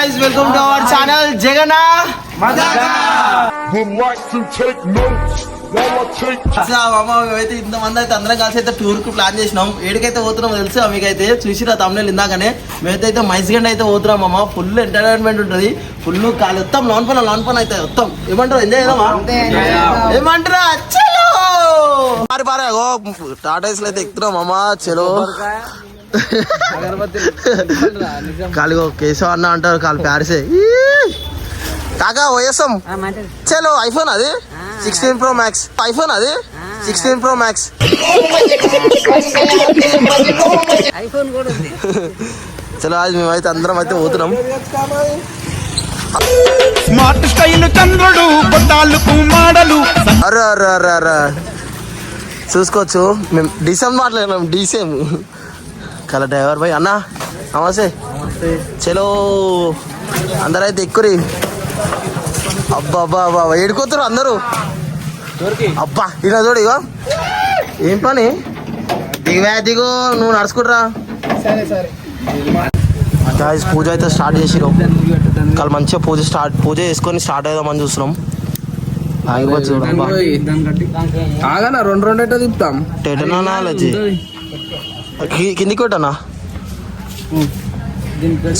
guys, welcome to our channel Jagana Madaka. Would like to take notes while I take. అసలు మామ మేమైతే ఇంతమంది అయితే అందరం కలిసి అయితే టూర్ కు ప్లాన్ చేసినాం. ఏడికైతే పోతున్నాం తెలుసా మీకైతే చూసిరా తమిళ ఇందాకనే. మేమైతే మైస్గండ్ అయితే పోతున్నాం మామ. ఫుల్ ఎంటర్టైన్మెంట్ ఉంటుంది. ఫుల్ కాలు వస్తాం లోన్ పని అయితే వస్తాం. ఏమంటారు ఎంజాయ్ చేద్దామా? ఏమంటారా? చలో బారే టాటాయిస్ అయితే ఎక్కుతున్నాం మామ. చలో కాలిగో కేశవ అన్న అంటారు కాలు ప్యారిసే కాకా ఓఎస్ఎం. చలో ఐఫోన్ అది 16 Pro Max. ఐఫోన్ అది 16 Pro Max. చలో అది మేమైతే అందరం అయితే పోతున్నాం. స్మార్ట్ స్టైల్ చంద్రుడు బొట్టాలకు మాడలు. అరే అరే అరే అరే చూసుకోవచ్చు మేము డీసెం మాట్లాడినాం. డీసెం కల డ్రైవర్ భాయ్ అన్న నమస్తే. చలో అందరైతే ఎక్కురి. అబ్బా అబ్బా అబ్బా ఏడుకోతారు అందరూ. అబ్బా ఇలా చూడు ఇగో ఏం పని దిగు నువ్వు నడుచుకుంటురా. పూజ అయితే స్టార్ట్ చేసిరు. కాలు మంచిగా పూజ చేసుకొని స్టార్ట్ అవుదామని చూస్తున్నాం. ఆగనా రెండు తిప్పుతాం. టెటనా కిందికి కొట్టనా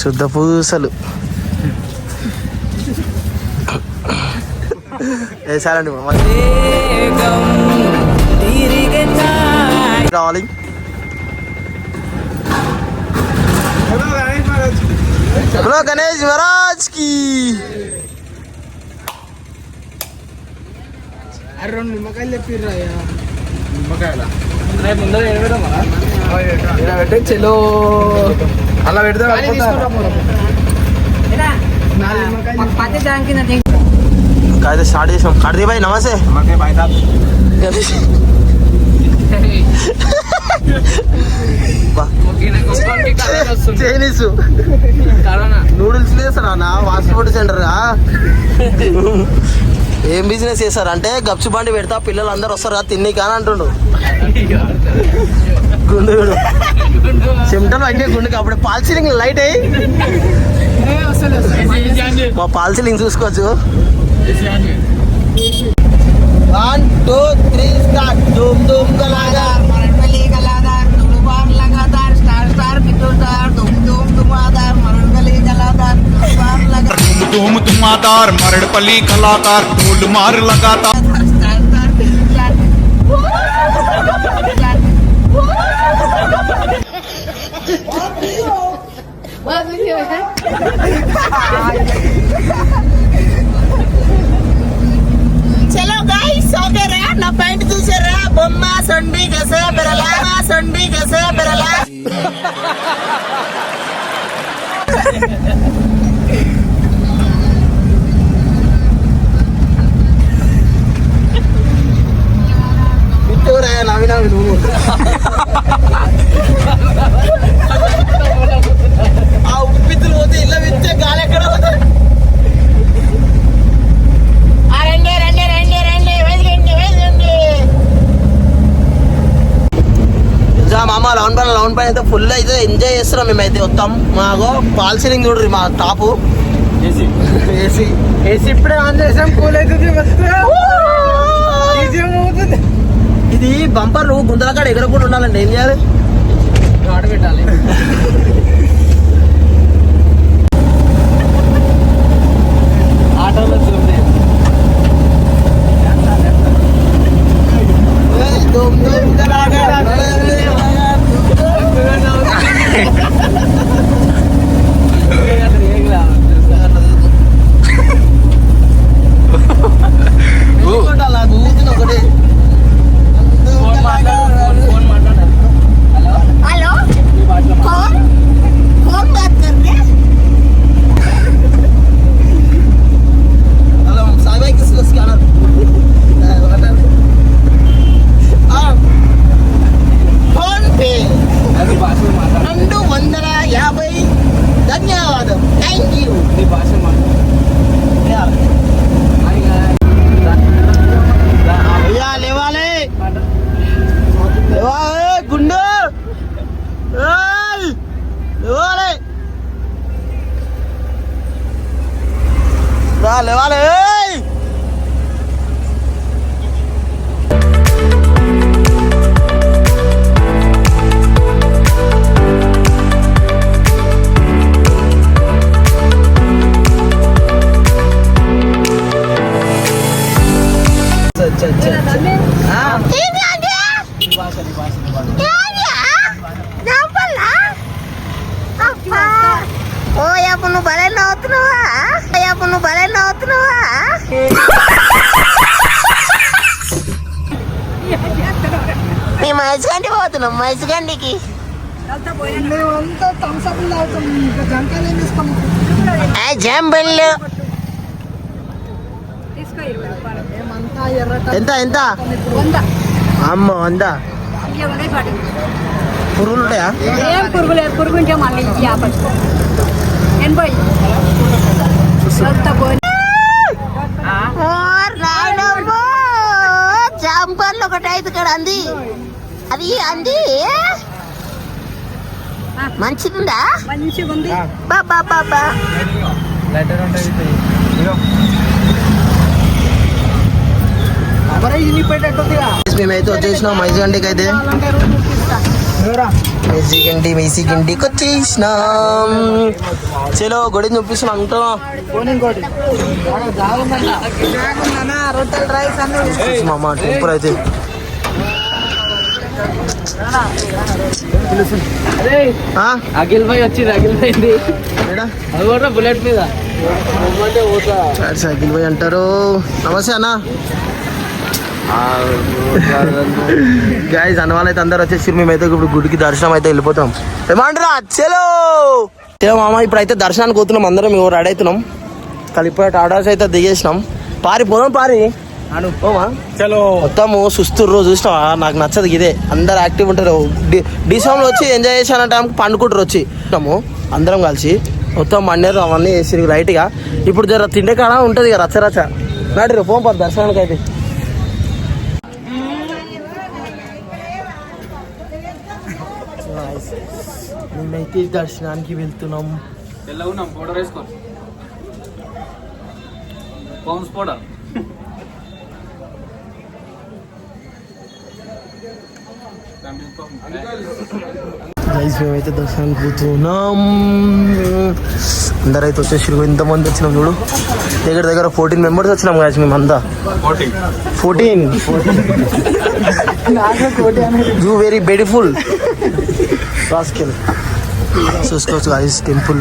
శుద్ధ పూసలు వేసారండి రావాలి. హలో గణేష్ మహారాజ్ కి. రెండు నిమ్మకాయలు చెప్పిర్రా. పెట్టే చెలో అలా పెడతా. అయితే స్టార్ట్ చేసాం. కడిది భాయ్ నమస్తే. చైనీస్ నూడిల్స్ చేస్తారా ఫాస్ట్ ఫుడ్ సెంటర్. ఏం బిజినెస్ చేస్తారంటే గప్చు బండి పెడతా పిల్లలు అందరు వస్తారు కదా తిన్ని కానీ అంటుండు. గుండు చెమటలు అంటే గుండుకి అప్పుడే పాల్ సీలింగ్ లైట్ అయ్యి మా పాల్ సీలింగ్ చూసుకోవచ్చు. 1 2 3 స్టార్ట్. ధూమ్ ధూమ్ కలాదార్ మరణపల్లి కలాదార్ దుమ్ముబార్ లగాదార్ స్టార్ స్టార్ పిట్టు స్టార్ ధూమ్ ధూమ్ దుమాదార్ మరణపల్లి కలాదార్ దుమ్ముబార్ లగాదార్ धूम धुमादार मरड़पल्ली कलाकार ढोल मार लगातार. స్టార్ స్టార్ పిట్టు స్టార్ చలో గాయ్స్ ఓకేరా. నా పాయింట్ చూసారా? బొమ్మ సొండి గసే బెరలా సొండి గసే బెరలా. బిట్టూరా నవ్వినా నువ్వు ఆ ఉప్పితులు పోతే ఇళ్ళ విచ్చే గాలి ఎక్కడ పోతాయి. మామ లౌన్ పైన అయితే ఫుల్ అయితే ఎంజాయ్ చేస్తున్నాం. మేమైతే వస్తాం. మాకు పాల్ సీలింగ్ చూడ్రి మా టాపు ఏసీ ఇప్పుడే ఆన్ చేసాం. కూల్ అవుతుంది. ఇది బంపర్లు గుంతల కాడ ఎగరకుండా ఉండాలండి. ఏం చేయాలి? ఆడ పెట్టాలి. ఆటోలో చూడండి. హలో రా లేవాలి. నువ్వు భలే నవ్వుతున్నావా? నువ్వు భలే నవ్వుతున్నావా? మేము మైసుగండి పోతున్నాం. మైసుగండికి జంబెళ్ళు ఎంత ఎంత అమ్మ 100 పురుగులు ఉంటాయా? ఏం పురుగు లేదు. పురుగు ఉంటే మళ్ళీ 80 జాంపర్లు ఒకటి అయితే ఇక్కడ అంది. అది అంది మంచిదిందా? మంచిగా ఉంది. బాబా బాబా మేమైతే వచ్చేసినాం మైజిగండికి. అయితే మైజిగండికి వచ్చేసినాం. చలో గొడి చూపిస్తున్నాం అంటున్నాం. మామ టెంపుల్ అయితే అఖిల్ భాయ్ వచ్చింది. అఖిల్ భాయింది అది కూడా బుల్లెట్ మీద సైకిల్ పోయి అంటారు. నమస్తే అన్న. గాయస్ అన్న వాళ్ళైతే అందరు వచ్చేసి మేమైతే ఇప్పుడు గుడికి దర్శనం అయితే వెళ్ళిపోతాం. ఏమంటారా? చలో చలో మామ. ఇప్పుడైతే దర్శనానికి పోతున్నాం. అందరం ఎవరు రెడీ అవుతున్నాం. కలిపి ఆర్డర్స్ అయితే దిగేసినాం. పోదాం పారి చలో మొత్తము సుస్తుర్రు చూసినావా? నాకు నచ్చదు ఇదే. అందరు యాక్టివ్ ఉంటారు. డిసెంబర్లో వచ్చి ఎంజాయ్ చేసాన టైంకి పండుకుంటారు వచ్చి అందరం కలిసి. మొత్తం మండేరు అవన్నీ వేసి రైట్గా. ఇప్పుడు జర తిండే కాడ ఉంటుంది ఇక రచ్చరచ్చ. నాటి పోం పద దర్శనానికి అయితే. మేమైతే దర్శనానికి వెళ్తున్నాం. ఎలా ఉన్నాం? పౌడర్ వేసుకో. Pounce powder. మేమైతే దర్శనానికి పోతున్నాం. అందరైతే వచ్చేసి ఇంతమంది వచ్చినాం చూడు. దగ్గర 14 మెంబర్స్ వచ్చినాం గాయస్ మేమంతా. 14 యూ వెరీ బ్యూటిఫుల్ రాస్కెల్. చూసుకోవచ్చు గాయస్ టెంపుల్.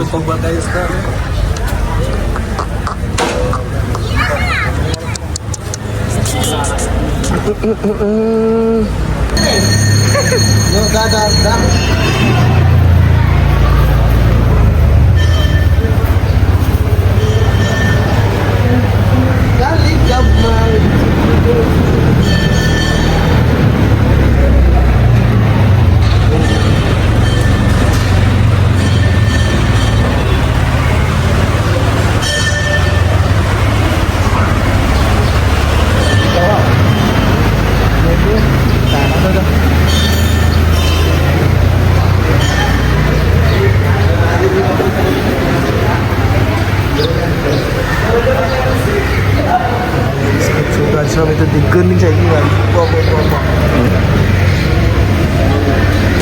దర్శనం అయితే దగ్గర నుంచి అయ్యింది.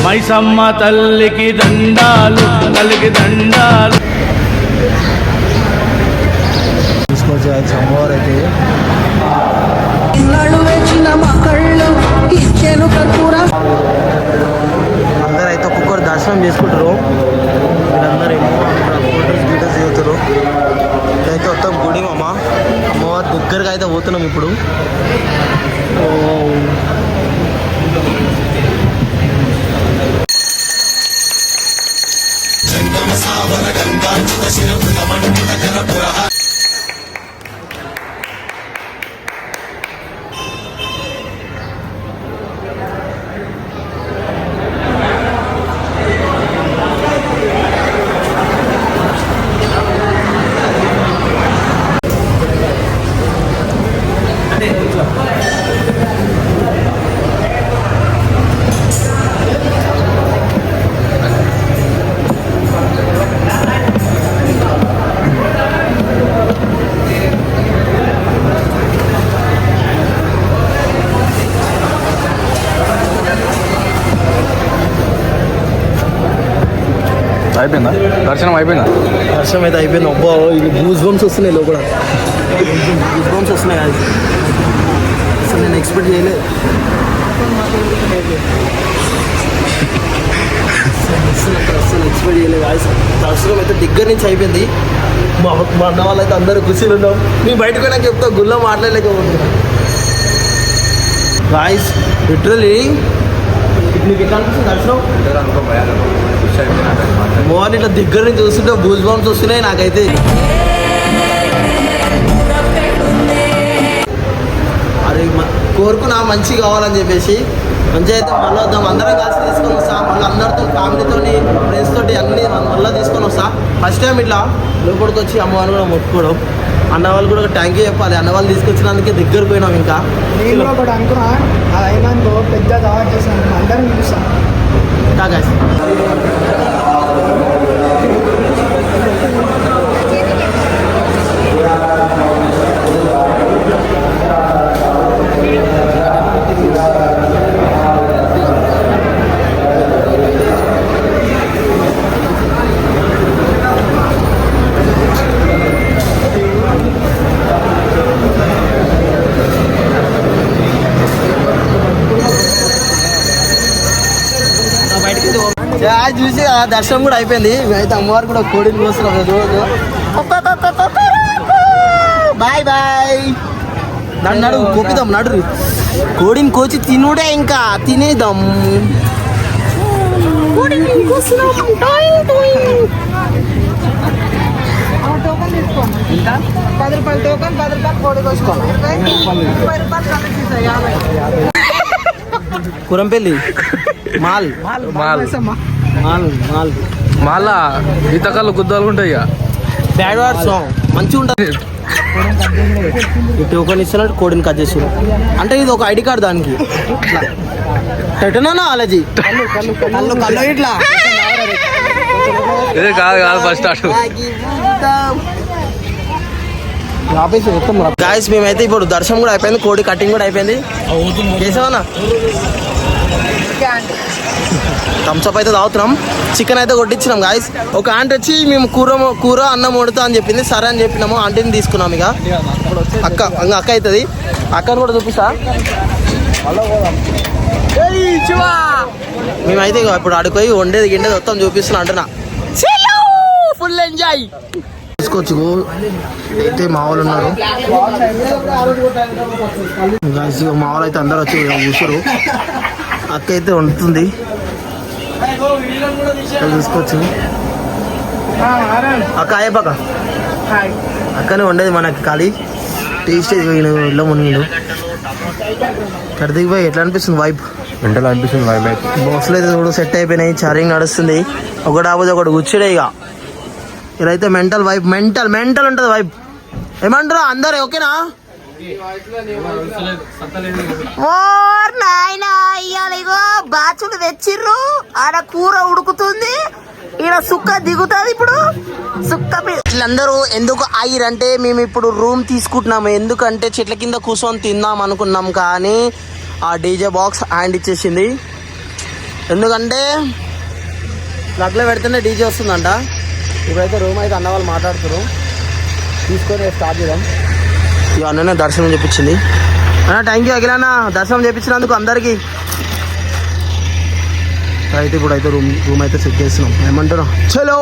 మైసమ్మ తల్లికి దండాలు, తల్లికి దండాలు. తీసుకొచ్చి అమ్మవారు అయితే అందరైతే ఒక్కొక్కరు దర్శనం చేసుకుంటారు. వీళ్ళందరూ ఏమో ఫోటోస్ వీడియోస్ దిగుతారు. ఇదైతే మొత్తం గుడి మామ. అమ్మవారి దగ్గరగా అయితే పోతున్నాం ఇప్పుడు. అయిపోయిందా? దర్శనం అయిపోయిందా? దర్శనం అయితే అయిపోయింది. అబ్బా ఇది గూస్ బంప్స్ వస్తున్నాయి లోపల, గూస్ బంప్స్ వస్తున్నాయి అది అసలు నేను ఎక్స్పెక్ట్ చేయలేదు. అసలు ఎక్స్పెక్ట్ చేయలేదు గాయస్. దర్శనం అయితే దగ్గర నుంచి అయిపోయింది. మా అన్న వాళ్ళు అయితే అందరూ ఖుషీలు ఉన్నాం. నేను బయటకు పోయినాక చెప్తా, గుళ్ళో మాట్లాడలేకపోతున్నాను గాయస్. లిటరలీ మీకు ఎట్లా అనిపిస్తుంది దర్శనం? మార్నింగ్ ఇట్లా దగ్గర నుంచి చూస్తుంటే గూస్ బంప్స్ వస్తున్నాయి నాకైతే. అరే కోరుకున్నా మంచి కావాలని చెప్పేసి మంచిగా అయితే మళ్ళీ వద్దాం, అందరం కలిసి తీసుకొని వస్తా. మళ్ళీ అందరితో ఫ్యామిలీతో ఫ్రెండ్స్ తోటి అన్ని మళ్ళీ తీసుకొని వస్తా. ఫస్ట్ టైం ఇట్లా లోపలికి వచ్చి అమ్మవారిని కూడా ముట్టుకోవడం. అన్న వాళ్ళు కూడా థ్యాంక్ యూ చెప్పాలి, అన్న వాళ్ళు తీసుకొచ్చినందుకే దగ్గర పోయినాం. ఇంకా నేను ఒకటి అనుకున్నా, అది అయినాకో పెద్ద దావా చేశాను, అందరం చూస్తాను. చూసి ఆ దర్శనం కూడా అయిపోయింది. అయితే అమ్మవారు కూడా కోడిని కోస్తున్నాం రోజు. Bye bye. నడు కోపిద్దాం, నడు కోడిని కోచి తినుడే, ఇంకా తినేద్దాం. ఇంకా 10 రూపాయలు టోకన్, 10 రూపాయలు కోడి కోసుకోవాలి. 30 రూపాయలు కురంపల్లి మాల్ మళ్ళా ఈతకాళ్ళు గుద్దాలు ఉంటాయి. ఇక బ్యాడ్ వాడ్ సాంగ్ మంచిగా ఉంటుంది. ఈ టోకన్ ఇస్తున్నట్టు కోడిని కట్ చేసి అంటే ఇది ఒక ఐడి కార్డు దానికి. ఎటునా అలజీ కళ్ళు కళ్ళు ఇట్లా ఇదే కాదు ఫస్ట్ గాయస్. మేమైతే ఇప్పుడు దర్శనం కూడా అయిపోయింది, కోడి కటింగ్ కూడా అయిపోయింది. చేసామన్నా థమ్స్అప్ అయితే తాగుతున్నాం. చికెన్ అయితే కొట్టించినాం గాయస్. ఒక ఆంటీ వచ్చి మేము కూర అన్నం వండుతా అని చెప్పింది, సరే అని చెప్పినాము. ఆంటీని తీసుకున్నాం. ఇక అక్క అవుతుంది, అక్కను కూడా చూపిస్తా. మేమైతే ఇక ఇప్పుడు అడుగుపోయి వండేది గిండేది మొత్తం చూపిస్తున్నా అంటున్నా. ఫుల్ ఎంజాయ్ తీసుకోవచ్చు. అయితే మా వాళ్ళు ఉన్నారు గాయస్. మా వాళ్ళు అయితే అందరూ వచ్చి కూర్చోరు. అక్క అయితే వండుతుంది, తీసుకోవచ్చు. అక్క అయ్యప్పక అక్కనే వండేది మనకి ఖాళీ టేస్ట్ ఇళ్ళ మునిగిడు. కడిదికి పోయి ఎట్లా అనిపిస్తుంది వైబ్? వెంటనే అనిపిస్తుంది వైబ్ అయితే. బాక్స్లో అయితే చూడు సెట్ అయిపోయినాయి, చార్జింగ్ నడుస్తుంది. ఒకటి ఆపోతే ఒకటి కూర్చుడే. ఇక ఇదైతే మెంటల్ వైబ్, మెంటల్ ఉంటుంది వైబ్. ఏమంటారు అందరు ఓకేనా? ఇగో బాచులు తెచ్చిర్రు, ఆడ కూర ఉడుకుతుంది, ఈడ సుక్క దిగుతుంది. ఇప్పుడు సుక్క వీళ్ళందరూ ఎందుకు ఆగిరంటే మేము ఇప్పుడు రూమ్ తీసుకుంటున్నాము. ఎందుకంటే చెట్ల కింద కూర్చొని తిందాం అనుకున్నాం, కానీ ఆ డీజే బాక్స్ హ్యాండ్ ఇచ్చేసింది. ఎందుకంటే ప్లగ్లో పెడితేనే డీజే వస్తుందంట. ఇప్పుడైతే రూమ్ అయితే అన్న వాళ్ళు మాట్లాడుతున్నారు, తీసుకొని స్టార్ట్ చేద్దాం. ఇక అన్ననే దర్శనం చెప్పించింది. అన్న థ్యాంక్ యూ అఖిలన్న, దర్శనం చేయించినందుకు అందరికీ. అయితే ఇప్పుడు అయితే రూమ్ అయితే సెట్ చేస్తున్నాం. ఏమంటారు? చలో.